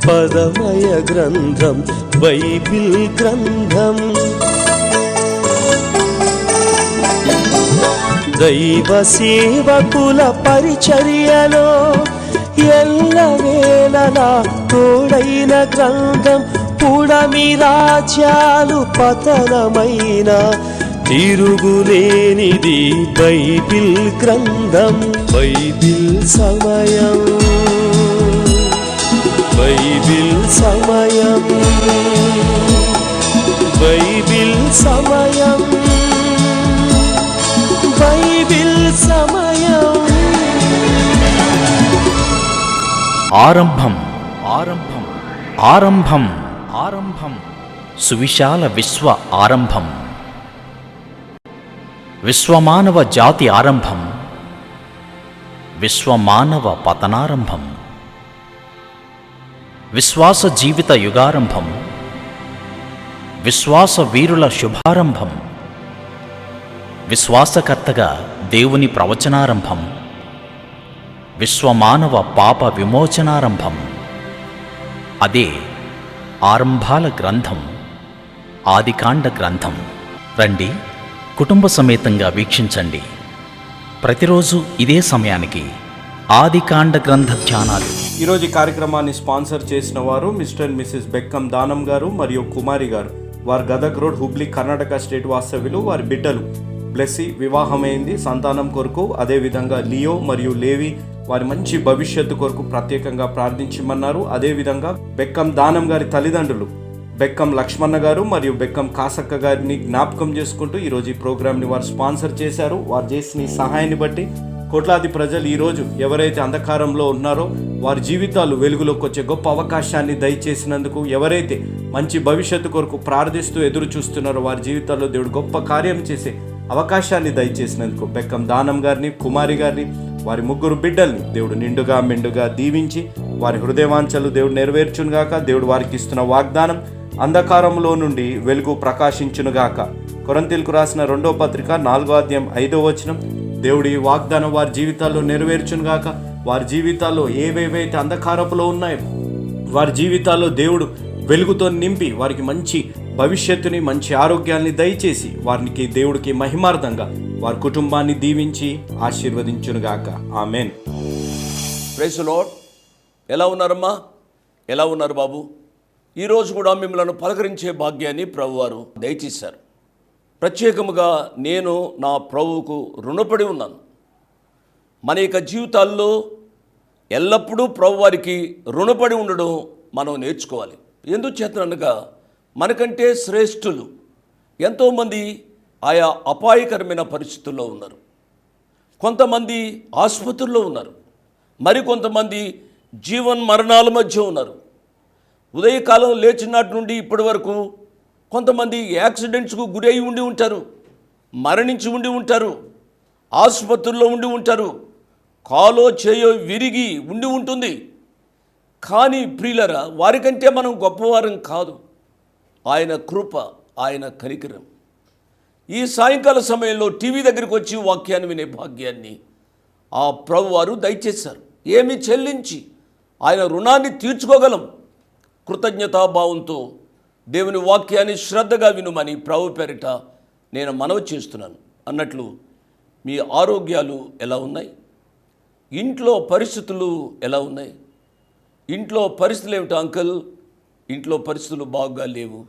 పదమయ గ్రంథం బైబిల్ గ్రంథం. దైవ సేవకుల పరిచర్యలో ఎల్లవేళలా తోడైన గ్రంథం. పుడమి రాజ్యాలు పతనమైన తిరుగులేనిది బైబిల్ గ్రంథం. బైబిల్ సమయం, బైబిల్ సమయం, బైబిల్ సమయం, బైబిల్ సమయం. ఆరంభం ఆరంభం ఆరంభం ఆరంభం. సువిశాల విశ్వ ఆరంభం, విశ్వమానవ జాతి ఆరంభం, విశ్వమానవ పతనారంభం, విశ్వాస జీవిత యుగారంభం, విశ్వాస వీరుల శుభారంభం, విశ్వాసకర్తగా దేవుని ప్రవచనారంభం, విశ్వమానవ పాప విమోచనారంభం. అదే ఆరంభాల గ్రంథం, ఆదికాండ గ్రంథం. రండి, కుటుంబ సమేతంగా వీక్షించండి. ప్రతిరోజు ఇదే సమయానికి ఆదికాండ గ్రంథ ధ్యానాలు. ఈరోజు ఈ కార్యక్రమాన్ని స్పాన్సర్ చేసిన వారు మిస్టర్ అండ్ మిసెస్ బెక్కం దానం గారు మరియు కుమారి గారు. వారు గదగ్ రోడ్, హుబ్లీ, కర్ణాటక స్టేట్ వాస్తవ్యులు. వారి బిడ్డలు బ్లెస్సీ వివాహమైంది, సంతానం కొరకు. అదేవిధంగా లియో మరియు లేవి వారి మంచి భవిష్యత్తు కొరకు ప్రత్యేకంగా ప్రార్థించమన్నారు. అదేవిధంగా బెక్కం దానం గారి తల్లిదండ్రులు బెక్కం లక్ష్మణ గారు మరియు బెక్కం కాసక్క గారిని జ్ఞాపకం చేసుకుంటూ ఈరోజు ఈ ప్రోగ్రామ్ని వారు స్పాన్సర్ చేశారు. వారు చేసిన ఈ సహాయాన్ని బట్టి కోట్లాది ప్రజలు ఈరోజు ఎవరైతే అంధకారంలో ఉన్నారో వారి జీవితాలు వెలుగులోకి వచ్చే గొప్ప అవకాశాన్ని దయచేసినందుకు, ఎవరైతే మంచి భవిష్యత్తు కొరకు ప్రార్థిస్తూ ఎదురు చూస్తున్నారో వారి జీవితాల్లో దేవుడు గొప్ప కార్యం చేసే అవకాశాన్ని దయచేసినందుకు బెక్కం దానం గారిని, కుమారి గారిని, వారి ముగ్గురు బిడ్డల్ని దేవుడు నిండుగా మెండుగా దీవించి వారి హృదయవాంఛలు దేవుడు నెరవేర్చునుగాక. దేవుడు వారికి ఇస్తున్న వాగ్దానం, అంధకారంలో నుండి వెలుగు ప్రకాశించునుగాక. కొరింథీయులకు రాసిన 2వ పత్రిక 4వ అధ్యాయం 5వ వచనం. దేవుడి వాగ్దానం వారి జీవితాల్లో నెరవేర్చునుగాక. వారి జీవితాల్లో ఏవేవైతే అంధకారపులో ఉన్నాయో వారి జీవితాల్లో దేవుడు వెలుగుతో నింపి వారికి మంచి భవిష్యత్తుని, మంచి ఆరోగ్యాన్ని దయచేసి వారికి దేవుడికి మహిమార్థంగా వారి కుటుంబాన్ని దీవించి ఆశీర్వదించునుగాక. ఆమెన్. Praise the Lord. ఎలా ఉన్నారమ్మా? ఎలా ఉన్నారు బాబు? ఈరోజు కూడా మిమ్మల్ని పలకరించే భాగ్యాన్ని ప్రభువారు దయచేశారు. ప్రత్యేకముగా నేను నా ప్రభువుకు రుణపడి ఉన్నాను. మన యొక్క జీవితాల్లో ఎల్లప్పుడూ ప్రభువారికి రుణపడి ఉండడం మనం నేర్చుకోవాలి. ఎందుచేతనగా మనకంటే శ్రేష్ఠులు ఎంతోమంది ఆయా అపాయకరమైన పరిస్థితుల్లో ఉన్నారు. కొంతమంది ఆసుపత్రుల్లో ఉన్నారు, మరికొంతమంది జీవన్ మరణాల మధ్య ఉన్నారు. ఉదయకాలం లేచినట్టు నుండి ఇప్పటి వరకు కొంతమంది యాక్సిడెంట్స్కు గురై ఉండి ఉంటారు, మరణించి ఉండి ఉంటారు, ఆసుపత్రుల్లో ఉండి ఉంటారు, కాలో చేయో విరిగి ఉండి ఉంటుంది. కానీ ప్రియులరా, వారికంటే మనం గొప్పవారం కాదు. ఆయన కృప, ఆయన కనికరం. ఈ సాయంకాల సమయంలో టీవీ దగ్గరికి వచ్చి వాక్యాన్ని వినే భాగ్యాన్ని ఆ ప్రభువారు దయచేశారు. ఏమి చెల్లించి ఆయన రుణాన్ని తీర్చుకోగలం? కృతజ్ఞతాభావంతో దేవుని వాక్యాన్ని శ్రద్ధగా వినుమని ప్రభు పేరిట నేను మనవి చేస్తున్నాను. అన్నట్లు మీ ఆరోగ్యాలు ఎలా ఉన్నాయి? ఇంట్లో పరిస్థితులు ఎలా ఉన్నాయి? ఇంట్లో పరిస్థితులు ఏమిటి అంకుల్? ఇంట్లో పరిస్థితులు బాగా లేవు.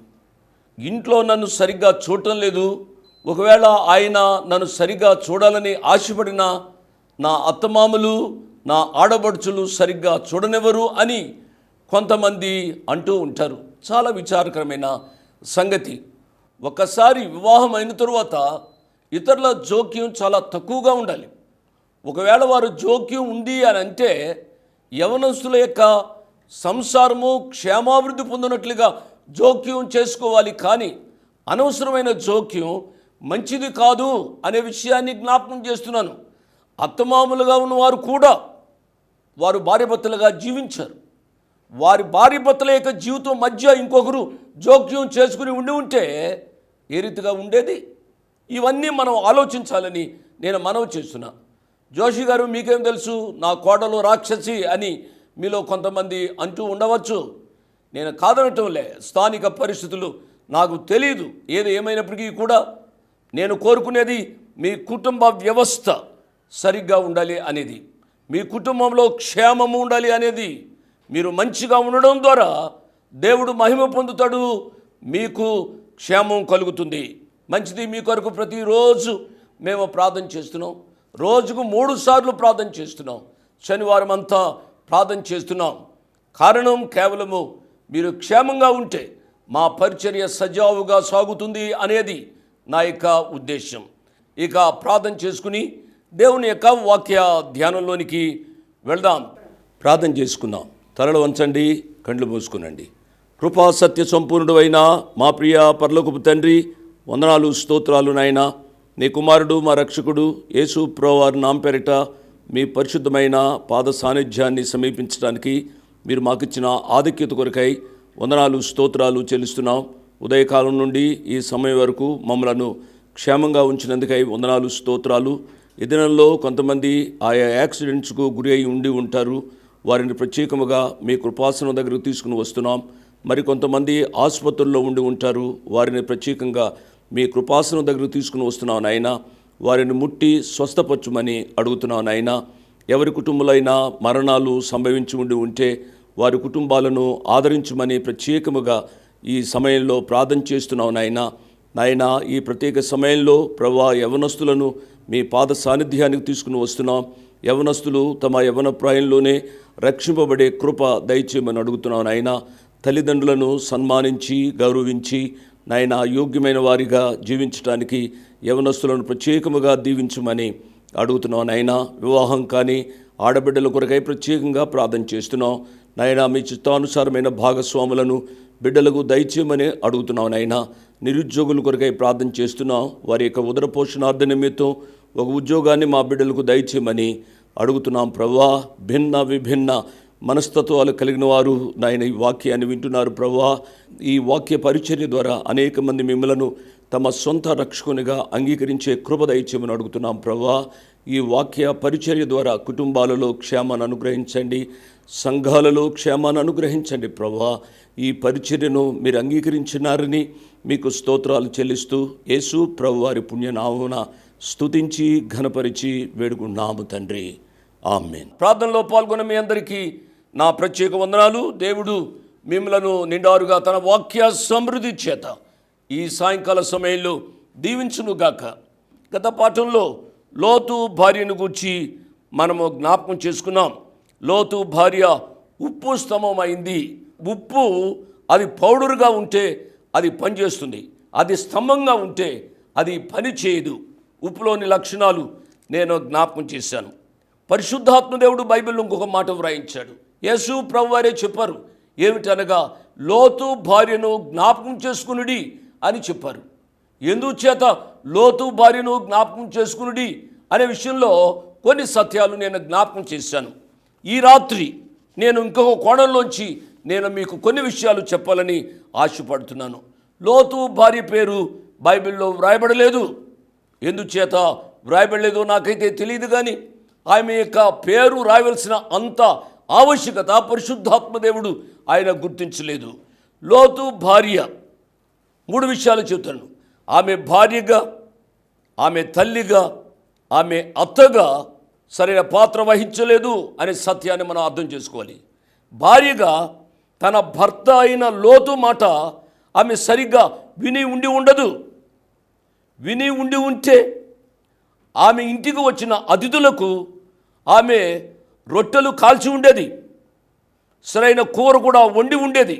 ఇంట్లో నన్ను సరిగ్గా చూడటం లేదు. ఒకవేళ ఆయన నన్ను సరిగ్గా చూడాలని ఆశపడిన నా అత్తమామలు, నా ఆడబడుచులు సరిగ్గా చూడనివ్వరు అని కొంతమంది అంటూ ఉంటారు. చాలా విచారకరమైన సంగతి. ఒకసారి వివాహం అయిన తరువాత ఇతరుల జోక్యం చాలా తక్కువగా ఉండాలి. ఒకవేళ వారు జోక్యం ఉంది అని అంటే యవనస్తుల యొక్క సంసారము క్షేమాభివృద్ధి పొందినట్లుగా జోక్యం చేసుకోవాలి. కానీ అనవసరమైన జోక్యం మంచిది కాదు అనే విషయాన్ని జ్ఞాపకం చేస్తున్నాను. అత్తమామలుగా ఉన్నవారు కూడా వారు భార్యాభర్తలుగా జీవించారు. వారి భార్యాభర్తల యొక్క జీవితం మధ్య ఇంకొకరు జోక్యం చేసుకుని ఉంటే ఏ రీతిగా ఉండేది? ఇవన్నీ మనం ఆలోచించాలని నేను మనవి చేస్తున్నా. జోషి గారు, మీకేం తెలుసు, నా కోడలు రాక్షసి అని మీలో కొంతమంది అంటూ ఉండవచ్చు. నేను కాదనటంలే, స్థానిక పరిస్థితులు నాకు తెలియదు. ఏది ఏమైనప్పటికీ కూడా నేను కోరుకునేది మీ కుటుంబ వ్యవస్థ సరిగ్గా ఉండాలి అనేది, మీ కుటుంబంలో క్షేమము ఉండాలి అనేది. మీరు మంచిగా ఉండడం ద్వారా దేవుడు మహిమ పొందుతాడు, మీకు క్షేమం కలుగుతుంది. మంచిది. మీ కొరకు ప్రతిరోజు మేము ప్రార్థన చేస్తున్నాం. రోజుకు 3 సార్లు ప్రార్థన చేస్తున్నాం. శనివారం అంతా ప్రార్థన చేస్తున్నాం. కారణం కేవలము మీరు క్షేమంగా ఉంటే మా పరిచర్య సజావుగా సాగుతుంది అనేది నా యొక్క ఉద్దేశం. ఇక ప్రార్థన చేసుకుని దేవుని యొక్క వాక్య ధ్యానంలోనికి వెళ్దాం. ప్రార్థన చేసుకుందాం. తలలు వంచండి, కండ్లు మూసుకునండి. కృపా సత్య సంపూర్ణుడు అయిన మా ప్రియ పరలోకపు తండ్రి, వందనాలు స్తోత్రాలు నాయన. నీ కుమారుడు మా రక్షకుడు యేసు ప్రభువారి నామం పేరిట మీ పరిశుద్ధమైన పాద సాన్నిధ్యాన్ని సమీపించడానికి మీరు మాకిచ్చిన ఆధిక్యత కొరకై వందనాలు స్తోత్రాలు చెల్లిస్తున్నాం. ఉదయకాలం నుండి ఈ సమయం వరకు మమ్మలను క్షేమంగా ఉంచినందుకై వందనాలు స్తోత్రాలు. ఈ దినంలో కొంతమంది ఆయా యాక్సిడెంట్స్కు గురి అయి ఉండి ఉంటారు. వారిని ప్రత్యేకముగా మీ కృపాసనం దగ్గరకు తీసుకుని వస్తున్నాం. మరి కొంతమంది ఆసుపత్రుల్లో ఉండి ఉంటారు. వారిని ప్రత్యేకంగా మీ కృపాసనం దగ్గరకు తీసుకుని వస్తున్నాం నాయన. వారిని ముట్టి స్వస్థపరచుమని అడుగుతున్నాం నాయన. ఎవరి కుటుంబాలైనా మరణాలు సంభవించి ఉంటే వారి కుటుంబాలను ఆదరించమని ప్రత్యేకముగా ఈ సమయంలో ప్రార్థన చేస్తున్నాం నాయన. ఈ ప్రత్యేక సమయంలో ప్రభువా, యవనస్తులను మీ పాద సాన్నిధ్యానికి తీసుకుని వస్తున్నాం. యవనస్తులు తమ యవన ప్రాయంలోనే రక్షింపబడే కృప దయచేయమని అడుగుతున్నాం నాయన. తల్లిదండ్రులను సన్మానించి గౌరవించి నాయన యోగ్యమైన వారిగా జీవించడానికి యవనస్తులను ప్రత్యేకముగా దీవించమని అడుగుతున్నాం నాయన. వివాహం కానీ ఆడబిడ్డల కొరకై ప్రత్యేకంగా ప్రార్థన చేస్తున్నాం నాయన. మీ చిత్తానుసారమైన భాగస్వాములను బిడ్డలకు దయచేయమని అడుగుతున్నాం నాయన. నిరుద్యోగుల కొరకై ప్రార్థన చేస్తున్నాం. వారి యొక్క ఉదర పోషణార్థ నిమిత్తం ఒక ఉద్యోగాన్ని మా బిడ్డలకు దయచేయమని అడుగుతున్నాం ప్రభువా. భిన్న విభిన్న మనస్తత్వాలు కలిగిన వారు నాయన ఈ వాక్యాన్ని వింటున్నారు ప్రభువా. ఈ వాక్య పరిచర్య ద్వారా అనేక మంది మిమ్మలను తమ సొంత రక్షకునిగా అంగీకరించే కృప దయచేయమని అడుగుతున్నాం ప్రభువా. ఈ వాక్య పరిచర్య ద్వారా కుటుంబాలలో క్షేమాన్ని అనుగ్రహించండి, సంఘాలలో క్షేమాన్ని అనుగ్రహించండి ప్రభువా. ఈ పరిచర్యను మీరు అంగీకరించినారని మీకు స్తోత్రాలు చెల్లిస్తూ యేసు ప్రభువారి పుణ్యనామమున స్తుతించి ఘనపరిచి వేడుకున్నాము తండ్రి, ఆమేన్. ప్రార్థనలో పాల్గొన్న మీ అందరికీ నా ప్రత్యేక వందనాలు. దేవుడు మిమ్మలను నిండారుగా తన వాక్య సమృద్ధి చేత ఈ సాయంకాల సమయంలో దీవించునుగాక. గత పాఠంలో లోతు భార్యను గూర్చి మనము జ్ఞాపకం చేసుకున్నాం. లోతు భార్య ఉప్పు స్తంభం అయింది. ఉప్పు అది పౌడరుగా ఉంటే అది పనిచేస్తుంది, అది స్తంభంగా ఉంటే అది పని చేయదు. ఉప్పులోని లక్షణాలు నేను జ్ఞాపకం చేశాను. పరిశుద్ధాత్మ దేవుడు బైబిల్లో ఇంకొక మాట వ్రాయించాడు. యేసు ప్రభువారే చెప్పారు. ఏమిటనగా లోతు భార్యను జ్ఞాపకం చేసుకునుడి అని చెప్పారు. ఎందుచేత లోతు భార్యను జ్ఞాపకం చేసుకునుడి అనే విషయంలో కొన్ని సత్యాలు నేను జ్ఞాపకం చేశాను. ఈ రాత్రి నేను ఇంకొక కోణంలోంచి నేను మీకు కొన్ని విషయాలు చెప్పాలని ఆశపడుతున్నాను. లోతు భార్య పేరు బైబిల్లో వ్రాయబడలేదు. ఎందుచేత వ్రాయబడలేదో నాకైతే తెలియదు, కానీ ఆమె యొక్క పేరు రాయవలసిన అంత ఆవశ్యకత పరిశుద్ధాత్మదేవుడు ఆయన గుర్తించలేదు. లోతు భార్య 3 విషయాలు చెబుతాను. ఆమె భార్యగా, ఆమె తల్లిగా, ఆమె అత్తగా సరైన పాత్ర వహించలేదు అనే సత్యాన్ని మనం అర్థం చేసుకోవాలి. భార్యగా తన భర్త అయిన లోతు మాట ఆమె సరిగ్గా విని ఉండదు. విని ఉంటే ఆమె ఇంటికి వచ్చిన అతిథులకు ఆమె రొట్టెలు కాల్చి ఉండేది, సరైన కూర కూడా వండి ఉండేది.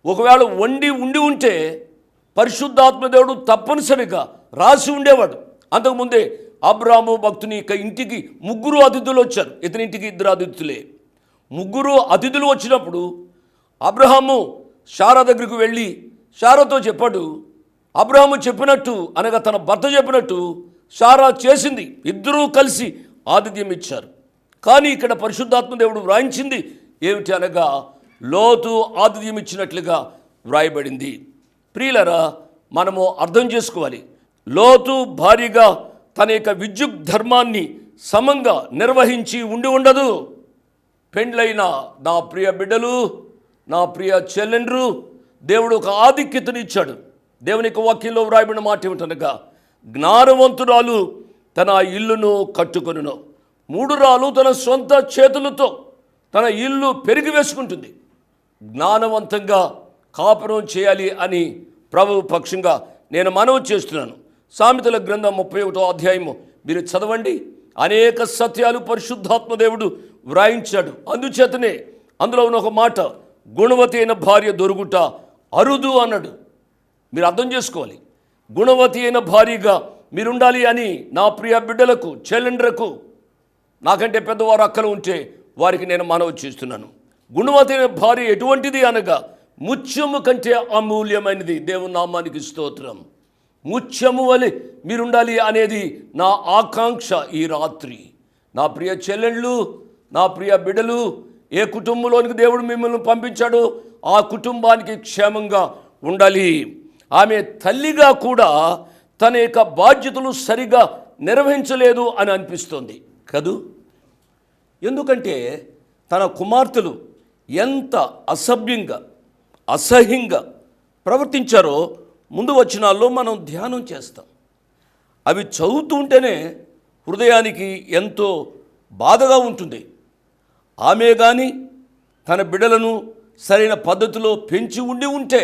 ఒకవేళ వండి ఉంటే పరిశుద్ధాత్మదేవుడు తప్పనిసరిగా రాసి ఉండేవాడు. అంతకుముందే అబ్రాహాము భక్తుని ఇంటికి 3 అతిథులు వచ్చారు. ఇతని ఇంటికి 2 అతిథులే. 3 అతిథులు వచ్చినప్పుడు అబ్రహాము శారా దగ్గరికి వెళ్ళి శారాతో చెప్పాడు. అబ్రహాము చెప్పినట్టు అనగా తన భర్త చెప్పినట్టు శారా చేసింది. ఇద్దరూ కలిసి ఆతిథ్యం ఇచ్చారు. కానీ ఇక్కడ పరిశుద్ధాత్మదేవుడు వ్రాయించింది ఏమిటి అనగా లోతు ఆతిథ్యం ఇచ్చినట్లుగా వ్రాయబడింది. ప్రియులరా, మనము అర్థం చేసుకోవాలి. లోతు భార్యగా తన యొక్క విద్యుత్ ధర్మాన్ని సమంగా నిర్వహించి ఉండదు. పెండ్లైన నా ప్రియ బిడ్డలు, నా ప్రియ చెల్లెండ్రు, దేవుడు ఒక ఆధిక్యతనిచ్చాడు. దేవుని యొక్క వాక్యంలో వ్రాయబడిన మాట ఏమిటనగా, జ్ఞానవంతురాలు తన ఇల్లును కట్టుకొనును. మూఢురాలు తన సొంత చేతులతో తన ఇల్లు పెరిగి వేసుకుంటుంది. జ్ఞానవంతంగా కాపురం చేయాలి అని ప్రభువు పక్షంగా నేను మనవి చేస్తున్నాను. సామెతల గ్రంథం 31వ అధ్యాయము మీరు చదవండి. అనేక సత్యాలు పరిశుద్ధాత్మ దేవుడు వ్రాయించాడు. అందుచేతనే అందులో ఉన్న ఒక మాట, గుణవతి అయిన భార్య దొరుకుట అరుదు అన్నాడు. మీరు అర్థం చేసుకోవాలి, గుణవతి అయిన భార్యగా మీరుండాలి అని నా ప్రియ బిడ్డలకు, చెల్లెండ్రకు, నాకంటే పెద్దవారు అక్కలు ఉంటే వారికి నేను మనవి చేస్తున్నాను. గుణవతి అయిన భార్య ఎటువంటిది అనగా, ముత్యము కంటే అమూల్యమైనది. దేవుని నామానికి స్తోత్రం. ముత్యము వలె మీరుండాలి అనేది నా ఆకాంక్ష ఈ రాత్రి. నా ప్రియ చెల్లెళ్ళు, నా ప్రియ బిడ్డలు, ఏ కుటుంబంలోనికి దేవుడు మిమ్మల్ని పంపించాడో ఆ కుటుంబానికి క్షేమంగా ఉండాలి. ఆమె తల్లిగా కూడా తన యొక్క బాధ్యతలు సరిగా నిర్వహించలేదు అని అనిపిస్తుంది కదూ. ఎందుకంటే తన కుమార్తెలు ఎంత అసభ్యంగా, అసహ్యంగా ప్రవర్తించారో ముందు వచనాల్లో మనం ధ్యానం చేస్తాం. అవి చదువుతుంటేనే హృదయానికి ఎంతో బాధగా ఉంటుంది. ఆమె కానీ తన బిడ్డలను సరైన పద్ధతిలో పెంచి ఉంటే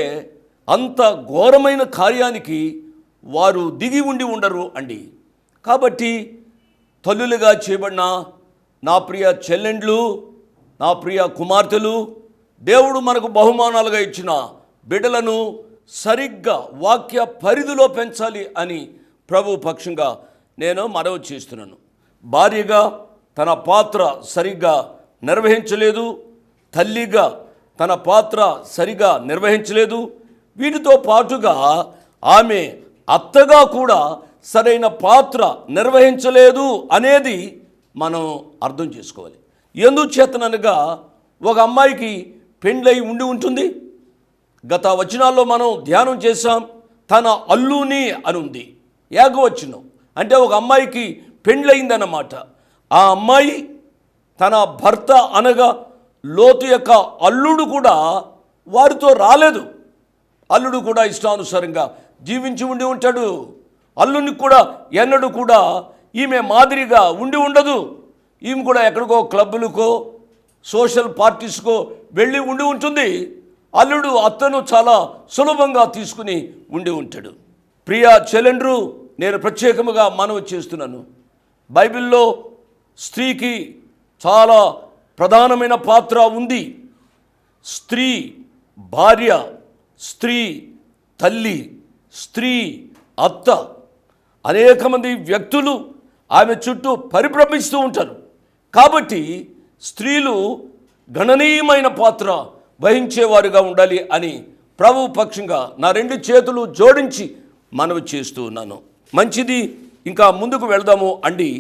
అంత ఘోరమైన కార్యానికి వారు దిగి ఉండరు అండి. కాబట్టి తల్లులుగా చేయబడిన నా ప్రియ చెల్లెండ్లు, నా ప్రియ కుమార్తెలు, దేవుడు మనకు బహుమానాలుగా ఇచ్చిన బిడ్డలను సరిగ్గా వాక్య పరిధిలో పెంచాలి అని ప్రభు పక్షంగా నేను మనవి చేస్తున్నాను. భార్యగా తన పాత్ర సరిగ్గా నిర్వహించలేదు, తల్లిగా తన పాత్ర సరిగా నిర్వహించలేదు. వీటితో పాటుగా ఆమె అత్తగా కూడా సరైన పాత్ర నిర్వహించలేదు అనేది మనం అర్థం చేసుకోవాలి. ఎందుచేతనగా ఒక అమ్మాయికి పెండ్లై ఉంటుంది. గత వచనాల్లో మనం ధ్యానం చేశాం. తన అల్లుని అని ఉంది, ఏకవచనం. అంటే ఒక అమ్మాయికి పెండ్లయిందన్నమాట. ఆ అమ్మాయి తన భర్త అనగా లోతు యొక్క అల్లుడు కూడా వారితో రాలేదు. అల్లుడు కూడా ఇష్టానుసారంగా జీవించి ఉంటాడు. అల్లుడికి కూడా ఎన్నడూ కూడా ఈమె మాదిరిగా ఉండదు. ఈమె కూడా ఎక్కడికో క్లబ్బులకో సోషల్ పార్టీస్కో వెళ్ళి ఉంటుంది. అల్లుడు అత్తను చాలా సులభంగా తీసుకుని ఉంటాడు. ప్రియా చెల్లెండ్రు, నేను ప్రత్యేకముగా మనవి చేస్తున్నాను. బైబిల్లో స్త్రీకి చాలా ప్రధానమైన పాత్ర ఉంది. స్త్రీ భార్య, స్త్రీ తల్లి, స్త్రీ అత్త. అనేక మంది వ్యక్తులు ఆమె చుట్టూ పరిభ్రమిస్తూ ఉంటారు. కాబట్టి స్త్రీలు గణనీయమైన పాత్ర వహించేవారుగా ఉండాలి అని ప్రభు పక్షంగా నా 2 చేతులు జోడించి మనవి చేస్తూ ఉన్నాను. మంచిది, ఇంకా ముందుకు వెళదాము అండి.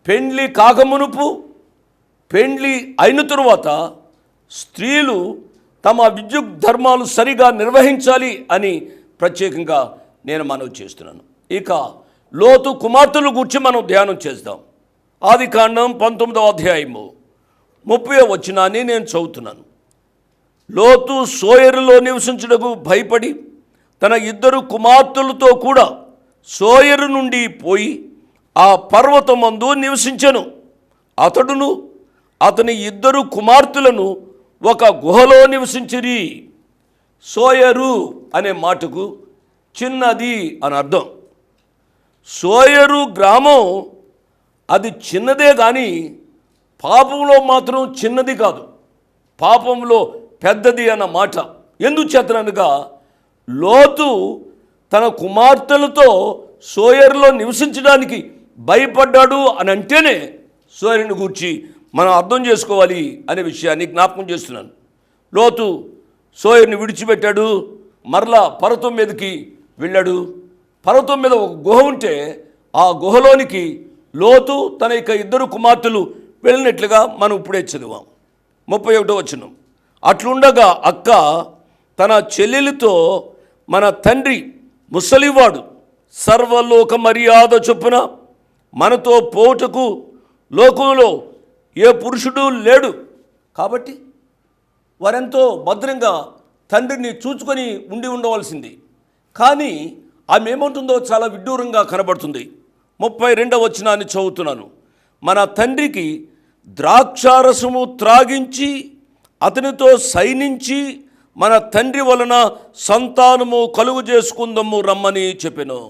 పెండ్లి కాకమునుపు, పెండ్లి అయిన తరువాత స్త్రీలు తమ విద్యుత్ ధర్మాలు సరిగా నిర్వహించాలి అని ప్రత్యేకంగా నేను మనవి చేస్తున్నాను. ఇక లోతు కుమార్తెల గురించి మనం ధ్యానం చేద్దాం. ఆదికాండం 19వ అధ్యాయము 30వ వచనాన్ని నేను చదువుతున్నాను. లోతు సోయరులో నివసించుటకు భయపడి తన 2 కుమార్తెలతో కూడా సోయరు నుండి పోయి ఆ పర్వతమందు నివసించెను. అతడును అతని 2 కుమార్తెలను ఒక గుహలో నివసించిరి. సోయరు అనే మాటకు చిన్నది అని అర్థం. సోయరు గ్రామం అది చిన్నదే కానీ పాపంలో మాత్రం చిన్నది కాదు, పాపంలో పెద్దది అన్న మాట. ఎందుచేతనగా లోతు తన కుమార్తెలతో సోయరులో నివసించడానికి భయపడ్డాడు అని అంటేనే సోయరుని గూర్చి మనం అర్థం చేసుకోవాలి అనే విషయాన్ని జ్ఞాపకం చేస్తున్నాను. లోతు సోయరుని విడిచిపెట్టాడు, మరలా పర్వతం మీదకి వెళ్ళాడు. పర్వతం మీద ఒక గుహ ఉంటే ఆ గుహలోనికి లోతు తన యొక్క 2 కుమార్తెలు వెళ్ళినట్లుగా మనం ఇప్పుడే చదివాం. 31వ వచనం. అట్లుండగా అక్క తన చెల్లెలితో, మన తండ్రి ముసలివాడు, సర్వలోక మర్యాద చొప్పున మనతో పోటుకు లోకంలో ఏ పురుషుడు లేడు. కాబట్టి వారెంతో భద్రంగా తండ్రిని చూచుకొని ఉండవలసింది. కానీ ఆమె ఏమంటుందో చాలా విడ్డూరంగా కనబడుతుంది. 32వ వచనాన్ని చదువుతున్నాను. మన తండ్రికి ద్రాక్షారసము త్రాగించి అతనితో సైనించి మన తండ్రి వలన సంతానము కలుగు చేసుకుందాము రమ్మని చెప్పెను.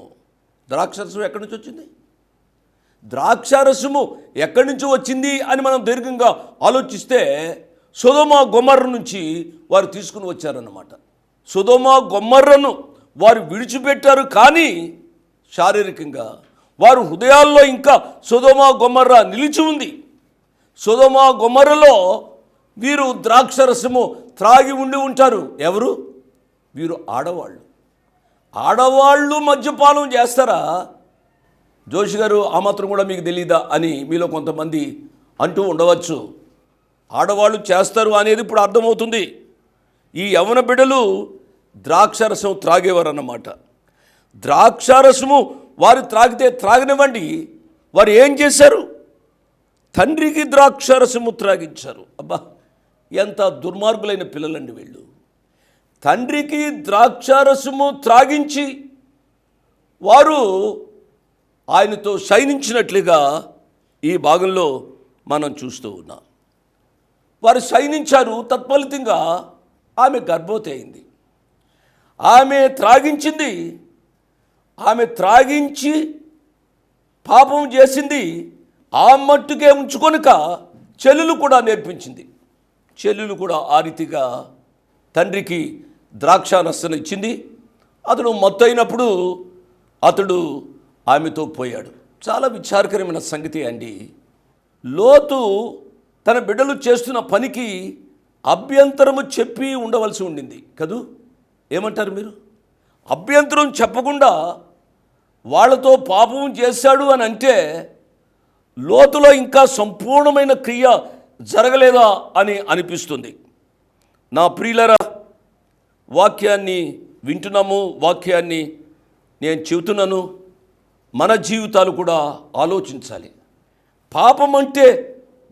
ద్రాక్షారసం ఎక్కడి నుంచి వచ్చింది? ద్రాక్షారసము ఎక్కడి నుంచి వచ్చింది అని మనం దీర్ఘంగా ఆలోచిస్తే సొదొమ గొమొర్రా నుంచి వారు తీసుకుని వచ్చారన్నమాట. సొదొమ గొమొర్రాను వారు విడిచిపెట్టారు, కానీ శారీరకంగా వారు హృదయాల్లో ఇంకా సొదొమ గొమొర్రా నిలిచి ఉంది. సొదొమ గొమొర్రాలో వీరు ద్రాక్షరసము త్రాగి ఉంటారు. ఎవరు? వీరు ఆడవాళ్ళు మద్యపానం చేస్తారా? జోషి గారు, ఆ మాత్రం కూడా మీకు తెలీదా అని మీలో కొంతమంది అంటూ ఉండవచ్చు. ఆడవాళ్ళు చేస్తారు అనేది ఇప్పుడు అర్థమవుతుంది. ఈ యవ్వన బిడ్డలు ద్రాక్షరసం త్రాగేవారు అన్నమాట. ద్రాక్షారసము వారు త్రాగనివ్వండి, వారు ఏం చేశారు? తండ్రికి ద్రాక్షారసము త్రాగించారు. అబ్బా, ఎంత దుర్మార్గులైన పిల్లలండి వీళ్ళు. తండ్రికి ద్రాక్షారసము త్రాగించి వారు ఆయనతో శయనించినట్లుగా ఈ భాగంలో మనం చూస్తూ ఉన్నాం. వారు శయనించారు, తత్ఫలితంగా ఆమె గర్భవతి అయింది. ఆమె త్రాగించి పాపం చేసింది. ఆ మట్టుకే ఉంచుకొనక చెల్లెలు కూడా నేర్పించింది. చెల్లెలు కూడా ఆ రీతిగా తండ్రికి ద్రాక్షారసం ఇచ్చింది. అతడు మత్తయినప్పుడు అతడు ఆమెతో పోయాడు. చాలా విచారకరమైన సంగతి అండి. లోతు తన బిడ్డలు చేస్తున్న పనికి అభ్యంతరము చెప్పి ఉండవలసి ఉండింది కదూ. ఏమంటారు మీరు? అభ్యంతరం చెప్పకుండా వాళ్ళతో పాపం చేశాడు అని అంటే లోతులో ఇంకా సంపూర్ణమైన క్రియ జరగలేదా అని అనిపిస్తుంది. నా ప్రియులరా, వాక్యాన్ని వింటున్నాము, వాక్యాన్ని నేను చెబుతున్నాను. మన జీవితాలు కూడా ఆలోచించాలి. పాపం అంటే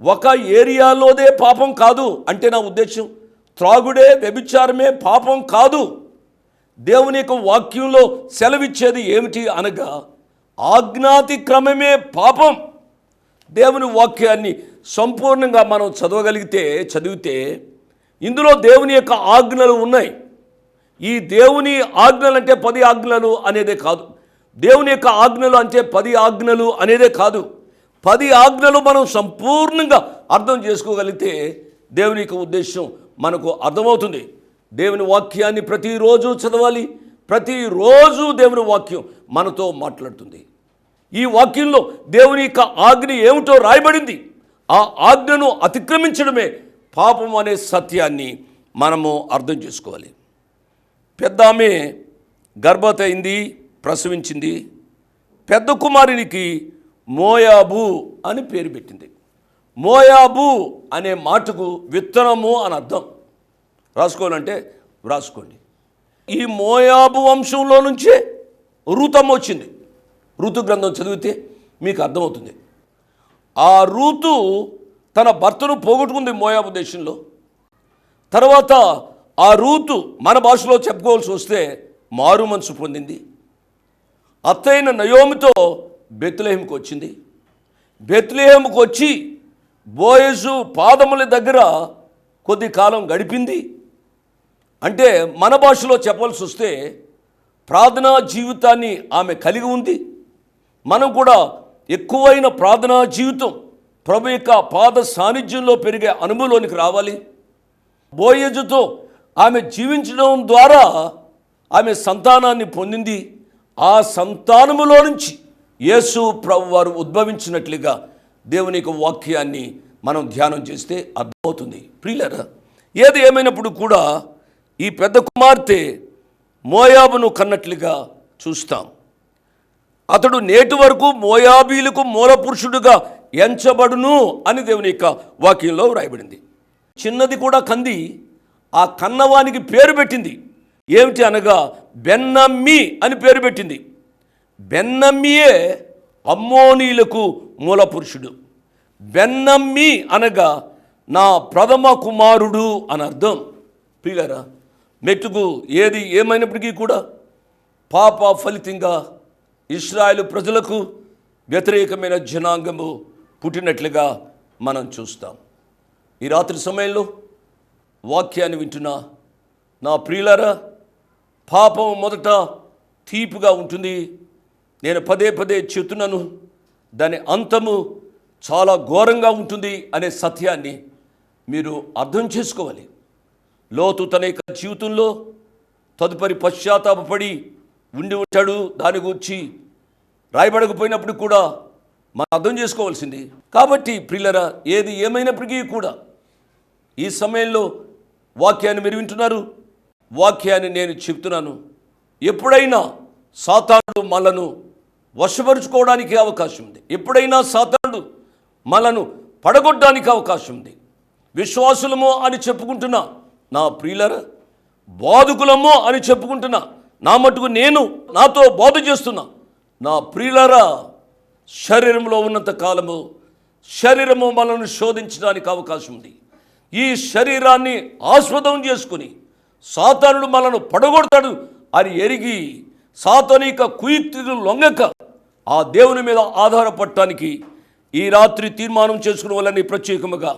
ఒక ఏరియాలోదే పాపం కాదు అంటే నా ఉద్దేశం త్రాగుడే, వ్యభిచారమే పాపం కాదు. దేవుని యొక్క వాక్యంలో సెలవిచ్చేది ఏమిటి అనగా ఆజ్ఞాతిక్రమమే పాపం. దేవుని వాక్యాన్ని సంపూర్ణంగా మనం చదివితే ఇందులో దేవుని యొక్క ఆజ్ఞలు ఉన్నాయి. ఈ దేవుని ఆజ్ఞలు అంటే 10 ఆజ్ఞలు అనేదే కాదు. దేవుని యొక్క ఆజ్ఞలు అంటే 10 ఆజ్ఞలు అనేదే కాదు. 10 ఆజ్ఞలు మనం సంపూర్ణంగా అర్థం చేసుకోగలిగితే దేవుని యొక్క ఉద్దేశం మనకు అర్థమవుతుంది. దేవుని వాక్యాన్ని ప్రతిరోజు చదవాలి. ప్రతిరోజు దేవుని వాక్యం మనతో మాట్లాడుతుంది. ఈ వాక్యంలో దేవుని యొక్క ఆజ్ఞ ఏమిటో రాయబడింది. ఆ ఆజ్ఞను అతిక్రమించడమే పాపం అనే సత్యాన్ని మనము అర్థం చేసుకోవాలి. పెద్ద ఆమె గర్భవతి అయింది, ప్రసవించింది. పెద్ద కుమారునికి మోయాబు అని పేరు పెట్టింది. మోయాబు అనే మాటకు విత్తనము అని అర్థం. రాసుకోవాలంటే రాసుకోండి. ఈ మోయాబు వంశంలో నుంచే రూతమ్మ వచ్చింది. ఋతు గ్రంథం చదివితే మీకు అర్థమవుతుంది. ఆ రూతు తన భర్తను పోగొట్టుకుంది మోయాబు దేశంలో. తర్వాత ఆ రూతు మన భాషలో చెప్పుకోవాల్సి వస్తే మారు మనసు పొందింది. అత్తైన నయోమితో బెత్లెహేముకు వచ్చింది. బెత్లెహేముకు వచ్చి బోయజు పాదముల దగ్గర కొద్ది కాలం గడిపింది. అంటే మన భాషలో చెప్పాల్సి వస్తే ప్రార్థనా జీవితాన్ని ఆమె కలిగి ఉంది. మనం కూడా ఎక్కువైన ప్రార్థనా జీవితం, ప్రభు యొక్క పాద సాన్నిధ్యంలో పెరిగే అనుభవంలోనికి రావాలి. బోయజుతో ఆమె జీవించడం ద్వారా ఆమె సంతానాన్ని పొందింది. ఆ సంతానములో నుంచి యేసు ప్రభు వారు ఉద్భవించినట్లుగా దేవుని యొక్క వాక్యాన్ని మనం ధ్యానం చేస్తే అర్థమవుతుంది. ప్రియులారా, ఏది ఏమైనప్పుడు కూడా ఈ పెద్ద కుమార్తె మోయాబును కన్నట్లుగా చూస్తాం. అతడు నేటి వరకు మోయాబీలకు మూలపురుషుడుగా ఎంచబడును అని దేవుని యొక్క వాక్యంలో వ్రాయబడింది. చిన్నది కూడా కంది. ఆ కన్నవానికి పేరు పెట్టింది. ఏమిటి అనగా బెన్నమ్మి అని పేరు పెట్టింది. బెన్నమ్మియే అమ్మోనీలకు మూలపురుషుడు. బెన్నమ్మి అనగా నా ప్రథమ కుమారుడు అని అర్థం. ప్రియులారా, మెట్టుకు ఏది ఏమైనప్పటికీ కూడా పాప ఫలితంగా ఇశ్రాయేలు ప్రజలకు వ్యతిరేకమైన జనాంగము పుట్టినట్లుగా మనం చూస్తాం. ఈ రాత్రి సమయంలో వాక్యాన్ని వింటున్నా నా ప్రియులారా, పాపం మొదట తీపిగా ఉంటుంది. నేను పదే పదే చెప్తున్నాను, దాని అంతము చాలా ఘోరంగా ఉంటుంది అనే సత్యాన్ని మీరు అర్థం చేసుకోవాలి. లోతు తన యొక్క జీవితంలో తదుపరి పశ్చాత్తాపడి ఉండి ఉంటాడు. దాని గురించి రాయబడకపోయినప్పుడు కూడా మనం అర్థం చేసుకోవాల్సింది. కాబట్టి ప్రియులారా, ఏది ఏమైనప్పటికీ కూడా ఈ సమయంలో వాక్యాన్ని మీరు వింటున్నారు, వాక్యాన్ని నేను చెప్తున్నాను. ఎప్పుడైనా సాతానుడు మనలను వశపరుచుకోవడానికి అవకాశం ఉంది. ఎప్పుడైనా సాతానుడు మనను పడగొట్టడానికి అవకాశం ఉంది. విశ్వాసులము అని చెప్పుకుంటున్నా నా ప్రియులారా, బోధకులము అని చెప్పుకుంటున్నా నా మటుకు నేను నాతో బోధ చేస్తున్నా నా ప్రియులారా, శరీరంలో ఉన్నంత కాలము శరీరము మనల్ని శోధించడానికి అవకాశం ఉంది. ఈ శరీరాన్ని ఆస్పదం చేసుకుని సాతానుడు మనను పడగొడతాడు అని ఎరిగి సాతానిక కుయుక్తులు లొంగక ఆ దేవుని మీద ఆధారపడటానికి ఈ రాత్రి తీర్మానం చేసుకునే వాళ్ళని ప్రత్యేకముగా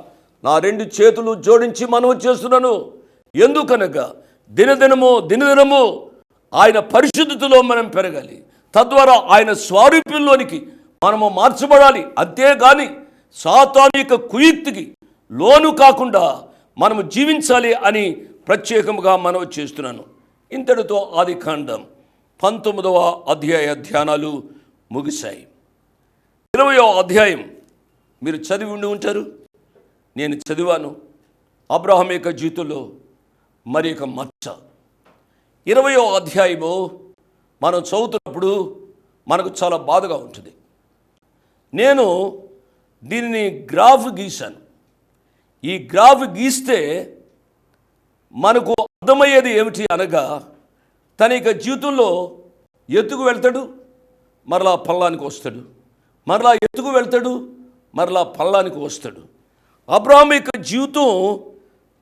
నా 2 చేతులు జోడించి మనవి చేస్తున్నాను. ఎందుకనగా దినదినము ఆయన పరిశుద్ధతలో మనం పెరగాలి. తద్వారా ఆయన స్వారూప్యంలోనికి మనము మార్చబడాలి. అంతేగాని సాతానిక కుయుక్తికి లోను కాకుండా మనము జీవించాలి అని ప్రత్యేకముగా మనవి చేస్తున్నాను. ఇంతటితో ఆదికాండం 19వ అధ్యాయ ధ్యానాలు ముగిశాయి. 20వ అధ్యాయం మీరు చదివి ఉండి ఉంటారు, నేను చదివాను. అబ్రహాం యొక్క జీవితంలో మరి ఒక మచ్చ. 20వ అధ్యాయము మనం చదువుతున్నప్పుడు మనకు చాలా బాధగా ఉంటుంది. నేను దీనిని గ్రాఫ్ గీశాను. ఈ గ్రాఫ్ గీస్తే మనకు అర్థమయ్యేది ఏమిటి అనగా, తన యొక్క జీవితంలో ఎత్తుకు వెళ్తాడు, మరలా పల్లానికి వస్తాడు, మరలా ఎత్తుకు వెళ్తాడు, మరలా పల్లానికి వస్తాడు. అబ్రహాం యొక్క జీవితం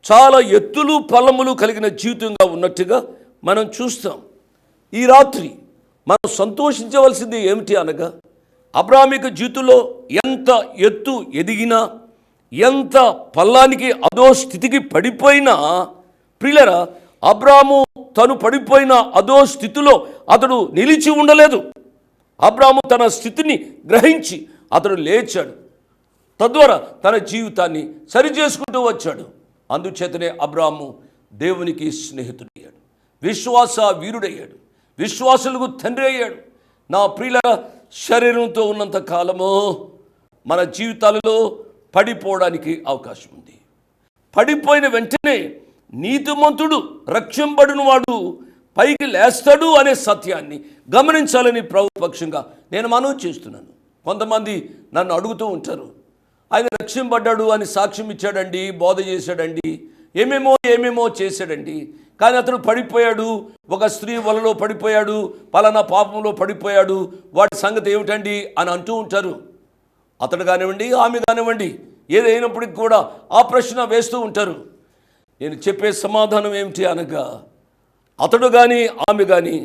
చాలా ఎత్తులు పల్లములు కలిగిన జీవితంగా ఉన్నట్టుగా మనం చూస్తాం. ఈ రాత్రి మనం సంతోషించవలసింది ఏమిటి అనగా, అబ్రహాం యొక్క జీవితంలో ఎంత ఎత్తు ఎదిగినా, ఎంత పల్లానికి అదో స్థితికి పడిపోయినా, ప్రియులారా, అబ్రాము తను పడిపోయిన అదో స్థితిలో అతడు నిలిచి ఉండలేదు. అబ్రాము తన స్థితిని గ్రహించి అతడు లేచాడు. తద్వారా తన జీవితాన్ని సరిచేసుకుంటూ వచ్చాడు. అందుచేతనే అబ్రాము దేవునికి స్నేహితుడయ్యాడు, విశ్వాస వీరుడయ్యాడు, విశ్వాసులకు తండ్రి అయ్యాడు. నా ప్రియులారా, శరీరంతో ఉన్నంత కాలము మన జీవితాలలో పడిపోవడానికి అవకాశం ఉంది. పడిపోయిన వెంటనే నీతిమంతుడు రక్షింపబడిన వాడు పైకి లేస్తాడు అనే సత్యాన్ని గమనించాలని ప్రభుపక్షంగా నేను మనవి చేస్తున్నాను. కొంతమంది నన్ను అడుగుతూ ఉంటారు, ఆయన రక్షింపబడ్డాడు అని సాక్ష్యం ఇచ్చాడండి, బోధ చేశాడండి, ఏమేమో చేశాడండి, కానీ అతను పడిపోయాడు, ఒక స్త్రీ వలలో పడిపోయాడు, పలానా పాపంలో పడిపోయాడు, వాటి సంగతి ఏమిటండి అని అంటూ ఉంటారు. అతడు కానివ్వండి, ఆమె కానివ్వండి, ఏదైనప్పటికీ కూడా ఆ ప్రశ్న వేస్తూ ఉంటారు. నేను చెప్పే సమాధానం ఏమిటి అనగా, అతడు కానీ ఆమె కానీ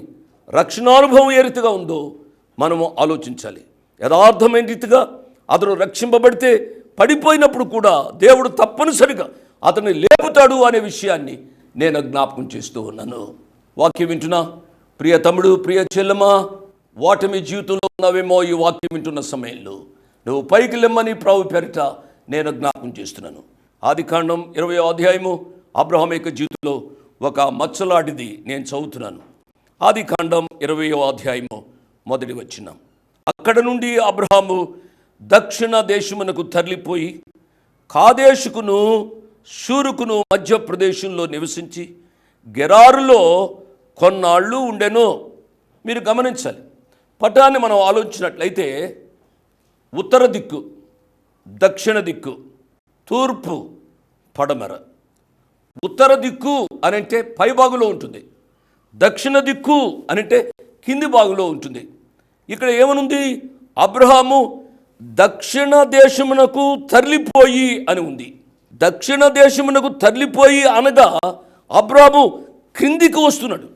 రక్షణానుభవం ఏ రీతిగా ఉందో మనము ఆలోచించాలి. యథార్థమైన రీతిగా అతడు రక్షింపబడితే పడిపోయినప్పుడు కూడా దేవుడు తప్పనిసరిగా అతన్ని లేపుతాడు అనే విషయాన్ని నేను జ్ఞాపకం చేస్తూ ఉన్నాను. వాక్యం వింటున్నా ప్రియ తమ్ముడు, ప్రియ చెల్లెమా, వాటమి జీవితంలో ఉన్నవేమో ఈ వాక్యం వింటున్న సమయంలో నువ్వు పైకి లెమ్మని ప్రభు పేరిట నేను జ్ఞాపకం చేస్తున్నాను. ఆదికాండం 20వ అధ్యాయము అబ్రహాం యొక్క జీవితంలో ఒక మచ్చలాంటిది నేను చదువుతున్నాను. ఆదికాండం 20వ అధ్యాయము 1వ వచనం. అక్కడ నుండి అబ్రహాము దక్షిణ దేశమునకు తరలిపోయి కాదేశుకును షూరుకును మధ్యప్రదేశంలో నివసించి గెరారులో కొన్నాళ్ళు ఉండెను. మీరు గమనించాలి, పటాన్ని మనం ఆలోచించినట్లయితే ఉత్తర దిక్కు, దక్షిణ దిక్కు, తూర్పు, పడమర. ఉత్తర దిక్కు అనంటే పై భాగంలో ఉంటుంది, దక్షిణ దిక్కు అనంటే కింది భాగంలో ఉంటుంది. ఇక్కడ ఏమనుంది? అబ్రహాము దక్షిణ దేశమునకు తరలిపోయి అని ఉంది. దక్షిణ దేశమునకు తరలిపోయి అనగా అబ్రాము క్రిందికి వస్తున్నాడు.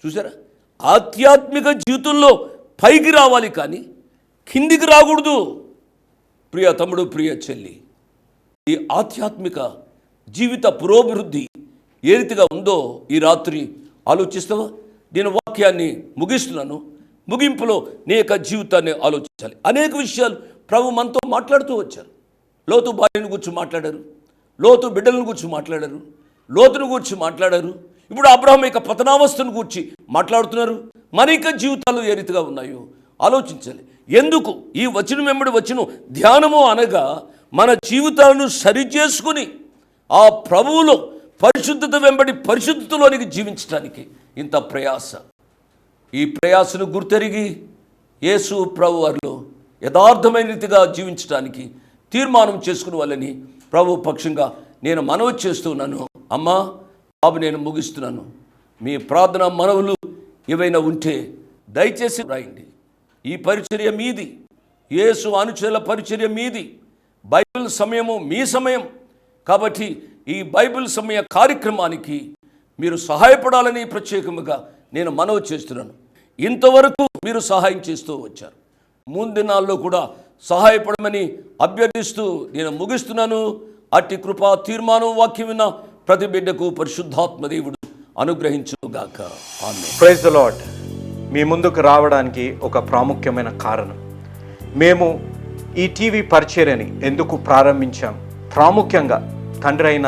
చూసారా, ఆధ్యాత్మిక జీవితంలో పైకి రావాలి కానీ కిందికి రాకూడదు. ప్రియ తమ్ముడు, ప్రియ చెల్లి, ఈ ఆధ్యాత్మిక జీవిత పురోభివృద్ధి ఏ రీతిగా ఉందో ఈ రాత్రి ఆలోచిస్తావా? నేను వాక్యాన్ని ముగిస్తున్నాను. ముగింపులో నీ యొక్క జీవితాన్ని ఆలోచించాలి. అనేక విషయాలు ప్రభు మనతో మాట్లాడుతూ వచ్చారు. లోతు భార్యను గురించి మాట్లాడారు, లోతు బిడ్డలను గురించి మాట్లాడారు, లోతును గురించి మాట్లాడారు. ఇప్పుడు అబ్రహాం యొక్క పతనావస్థను గురించి మాట్లాడుతున్నారు. మన యొక్క జీవితాలు ఏ రీతిగా ఉన్నాయో ఆలోచించాలి. ఎందుకు ఈ వచనం వెంబడి వచనం ధ్యానము అనగా మన జీవితాలను సరిచేసుకుని ఆ ప్రభువులో పరిశుద్ధత వెంబడి పరిశుద్ధతలోనికి జీవించడానికి ఇంత ప్రయాస. ఈ ప్రయాసను గుర్తెరిగి యేసు ప్రభు వారిలో యథార్థమైన రీతిగా జీవించడానికి తీర్మానం చేసుకునే వాళ్ళని ప్రభు పక్షంగా నేను మనవి చేస్తున్నాను. అమ్మా, బాబు, నేను ముగిస్తున్నాను. మీ ప్రార్థన మనవులు ఏవైనా ఉంటే దయచేసి రాయండి. ఈ పరిచర్య మీది, యేసు అనుచరుల పరిచర్య మీది. బైబిల్ సమయము మీ సమయం కాబట్టి ఈ బైబిల్ సమయ కార్యక్రమానికి మీరు సహాయపడాలని ప్రత్యేకముగా నేను మనవి చేస్తున్నాను. ఇంతవరకు మీరు సహాయం చేస్తూ వచ్చారు. ముందినాల్లో కూడా సహాయపడమని అభ్యర్థిస్తూ నేను ముగిస్తున్నాను. అట్టి కృపా తీర్మానం వాక్యం విన్న ప్రతి బిడ్డకు పరిశుద్ధాత్మ దేవుడు అనుగ్రహించుగాక. ఆమేన్. Praise the Lord. మీ ముందుకు రావడానికి ఒక ప్రాముఖ్యమైన కారణం, మేము ఈ టీవీ పరిచర్యని ఎందుకు ప్రారంభించాం, ప్రాముఖ్యంగా తండ్రి అయిన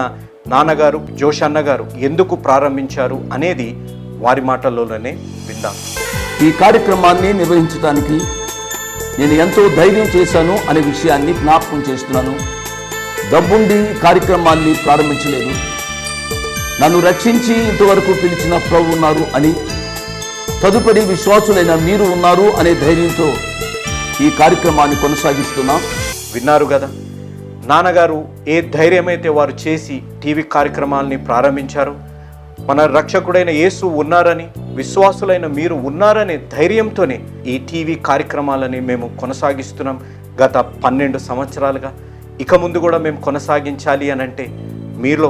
నాన్నగారు జోష్ అన్నగారు ఎందుకు ప్రారంభించారు అనేది వారి మాటల్లోనే విందాం. ఈ కార్యక్రమాన్ని నిర్వహించడానికి నేను ఎంతో ధైర్యం చేశాను అనే విషయాన్ని జ్ఞాపకం చేస్తున్నాను. డబ్బుండి కార్యక్రమాన్ని ప్రారంభించలేదు. నన్ను రక్షించి ఇంతవరకు పిలిచిన ప్రభు ఉన్నారు అని, తదుపరి విశ్వాసులైన మీరు ఉన్నారు అనే ధైర్యంతో ఈ కార్యక్రమాన్ని కొనసాగిస్తున్నాం. విన్నారు కదా, నాన్నగారు ఏ ధైర్యమైతే వారు చేసి టీవీ కార్యక్రమాలని ప్రారంభించారు, మన రక్షకుడైన యేసు ఉన్నారని, విశ్వాసులైన మీరు ఉన్నారనే ధైర్యంతోనే ఈ టీవీ కార్యక్రమాలని మేము కొనసాగిస్తున్నాం గత 12 సంవత్సరాలుగా. ఇక ముందు కూడా మేము కొనసాగించాలి అని అంటే మీలో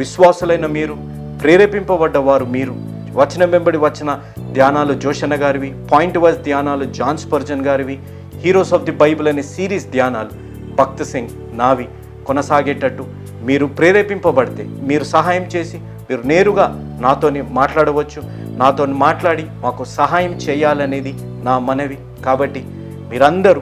విశ్వాసులైన మీరు, ప్రేరేపింపబడ్డవారు మీరు, వచనం వెంబడి వచ్చిన ధ్యానాలు జోషన్న గారివి, పాయింట్ వైజ్ ధ్యానాలు జాన్ స్పర్జన్ గారివి, హీరోస్ ఆఫ్ ది బైబిల్ అనే సిరీస్ ధ్యానాలు భక్త్ సింగ్ నావి కొనసాగేటట్టు మీరు ప్రేరేపింపబడితే, మీరు సహాయం చేసి మీరు నేరుగా నాతోని మాట్లాడవచ్చు. నాతో మాట్లాడి మాకు సహాయం చేయాలనేది నా మనవి. కాబట్టి మీరందరూ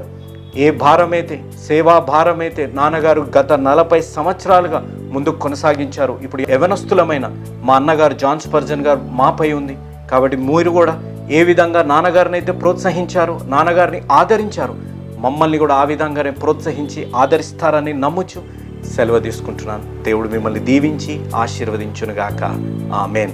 ఏ భారమైతే, సేవా భారమైతే నాన్నగారు గత 40 సంవత్సరాలుగా ముందుకు కొనసాగించారు, ఇప్పుడు యవనస్తులమైన మా అన్నగారు జాన్ స్పర్జన్ గారు మాపై ఉంది. కాబట్టి మీరు కూడా ఏ విధంగా నాన్నగారిని అయితే ప్రోత్సహించారు, నాన్నగారిని ఆదరించారు, మమ్మల్ని కూడా ఆ విధంగానే ప్రోత్సహించి ఆదరిస్తారని నమ్ముచు సెలవు తీసుకుంటున్నాను. దేవుడు మిమ్మల్ని దీవించి ఆశీర్వదించునుగాక. ఆమేన్.